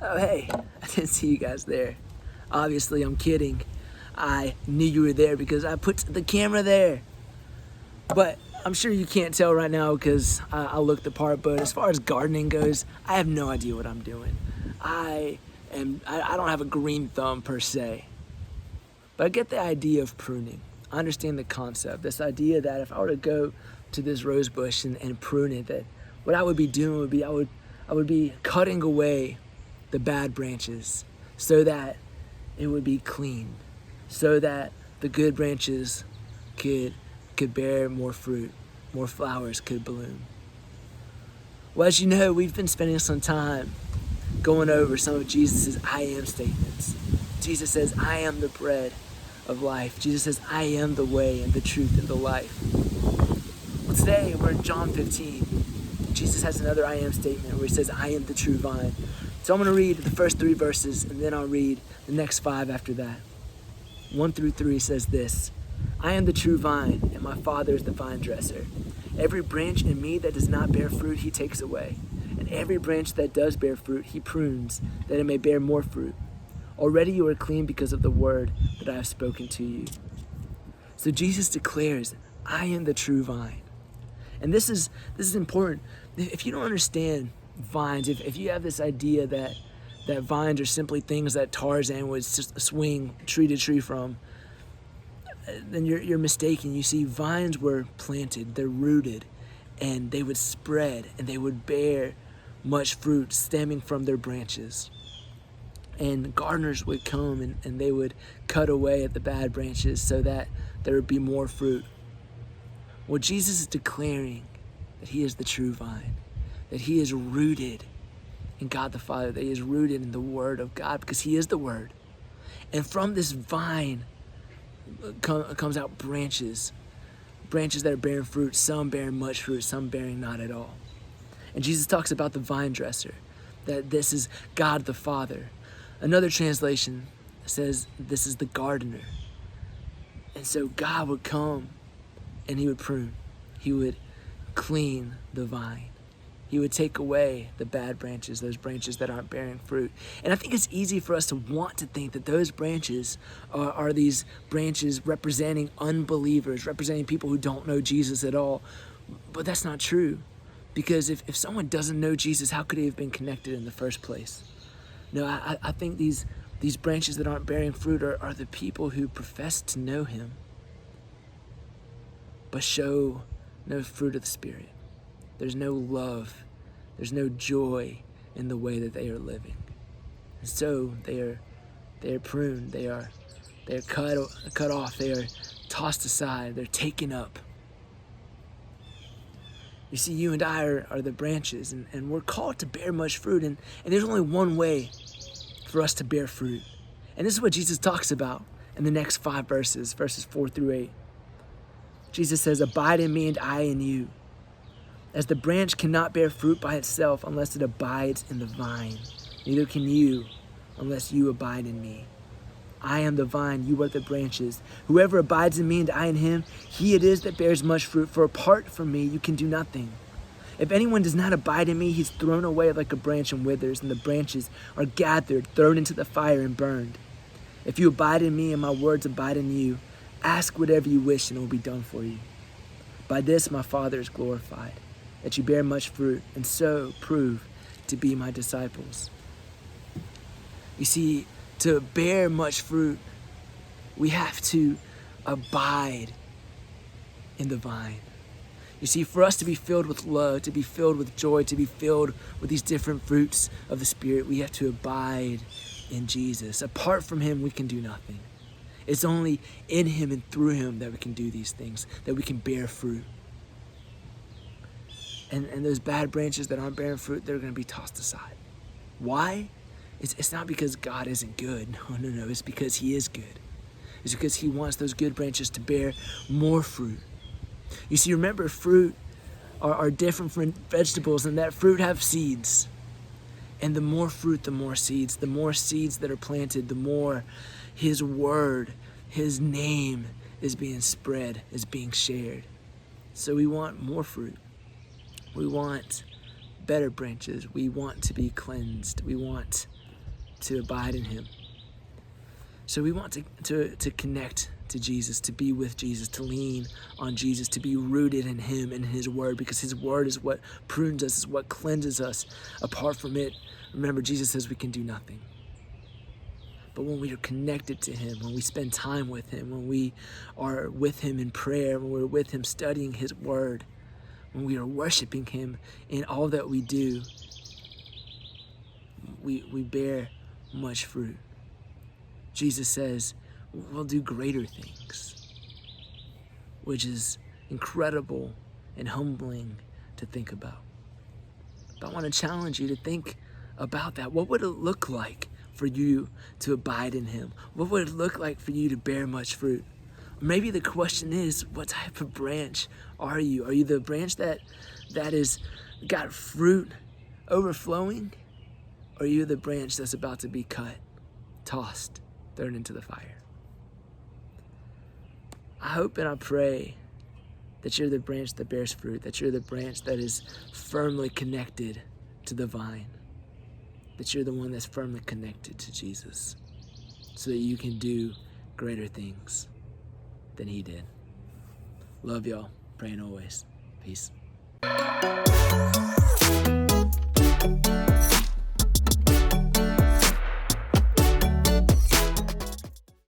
Oh, hey, I didn't see you guys there. Obviously, I'm kidding. I knew you were there because I put the camera there. But I'm sure you can't tell right now because I look the part. But as far as gardening goes, I have no idea what I'm doing. I don't have a green thumb per se. But I get the idea of pruning. I understand the concept. This idea that if I were to go to this rose bush and prune it, that what I would be doing would be I would be cutting away the bad branches so that it would be clean, so that the good branches could bear more fruit, more flowers could bloom. Well, as you know, we've been spending some time going over some of Jesus' I am statements. Jesus says, I am the bread of life. Jesus says, I am the way and the truth and the life. Well, today we're in John 15. Jesus has another I am statement where he says, I am the true vine. So I'm going to read the first 3 verses and then I'll read the next 5 after that. 1 through 3 says this, I am the true vine and my Father is the vine dresser. Every branch in me that does not bear fruit, he takes away. And every branch that does bear fruit, he prunes, that it may bear more fruit. Already you are clean because of the word that I have spoken to you. So Jesus declares, I am the true vine. And this is important. If you don't understand vines, if you have this idea that vines are simply things that Tarzan would just swing tree to tree from, then you're mistaken. You see, vines were planted, they're rooted, and they would spread and they would bear much fruit stemming from their branches. And gardeners would come and they would cut away at the bad branches so that there would be more fruit. Well, Jesus is declaring that he is the true vine, that he is rooted in God the Father, that he is rooted in the Word of God because he is the Word. And from this vine comes out branches that are bearing fruit, some bearing much fruit, some bearing not at all. And Jesus talks about the vine dresser, that this is God the Father. Another translation says this is the gardener. And so God would come and he would prune. He would clean the vine. He would take away the bad branches, those branches that aren't bearing fruit. And I think it's easy for us to want to think that those branches are these branches representing unbelievers, representing people who don't know Jesus at all. But that's not true. Because if someone doesn't know Jesus, how could he have been connected in the first place? No, I think these branches that aren't bearing fruit are the people who profess to know him, but show no fruit of the Spirit. There's no love. There's no joy in the way that they are living. And so they are pruned. They are cut off. They are tossed aside. They're taken up. You see, you and I are the branches, and we're called to bear much fruit. And there's only one way for us to bear fruit. And this is what Jesus talks about in the next 5 verses 4 through 8. Jesus says, abide in me and I in you. As the branch cannot bear fruit by itself unless it abides in the vine, neither can you unless you abide in me. I am the vine, you are the branches. Whoever abides in me and I in him, he it is that bears much fruit, for apart from me you can do nothing. If anyone does not abide in me, he's thrown away like a branch and withers, and the branches are gathered, thrown into the fire and burned. If you abide in me and my words abide in you, ask whatever you wish and it will be done for you. By this my Father is glorified, that you bear much fruit and so prove to be my disciples. You see, to bear much fruit, we have to abide in the vine. You see, for us to be filled with love, to be filled with joy, to be filled with these different fruits of the Spirit, we have to abide in Jesus. Apart from him, we can do nothing. It's only in him and through him that we can do these things, that we can bear fruit. And those bad branches that aren't bearing fruit, they're going to be tossed aside. Why? It's not because God isn't good. No. It's because he is good. It's because he wants those good branches to bear more fruit. You see, remember, fruit are different from vegetables, and that fruit have seeds. And the more fruit, the more seeds. The more seeds that are planted, the more his word, his name is being spread, is being shared. So we want more fruit. We want better branches. We want to be cleansed. We want to abide in him. So we want to connect to Jesus, to be with Jesus, to lean on Jesus, to be rooted in him and his word, because his word is what prunes us, is what cleanses us. Apart from it, remember, Jesus says we can do nothing. But when we are connected to him, when we spend time with him, when we are with him in prayer, when we're with him studying his word, when we are worshiping him in all that we do, we bear much fruit. Jesus says we'll do greater things, which is incredible and humbling to think about. But I want to challenge you to think about that. What would it look like for you to abide in him? What would it look like for you to bear much fruit? Maybe the question is, what type of branch are you? Are you the branch that is got fruit overflowing? Or are you the branch that's about to be cut, tossed, thrown into the fire? I hope and I pray that you're the branch that bears fruit, that you're the branch that is firmly connected to the vine, that you're the one that's firmly connected to Jesus, so that you can do greater things than he did. Love y'all. Praying always. Peace.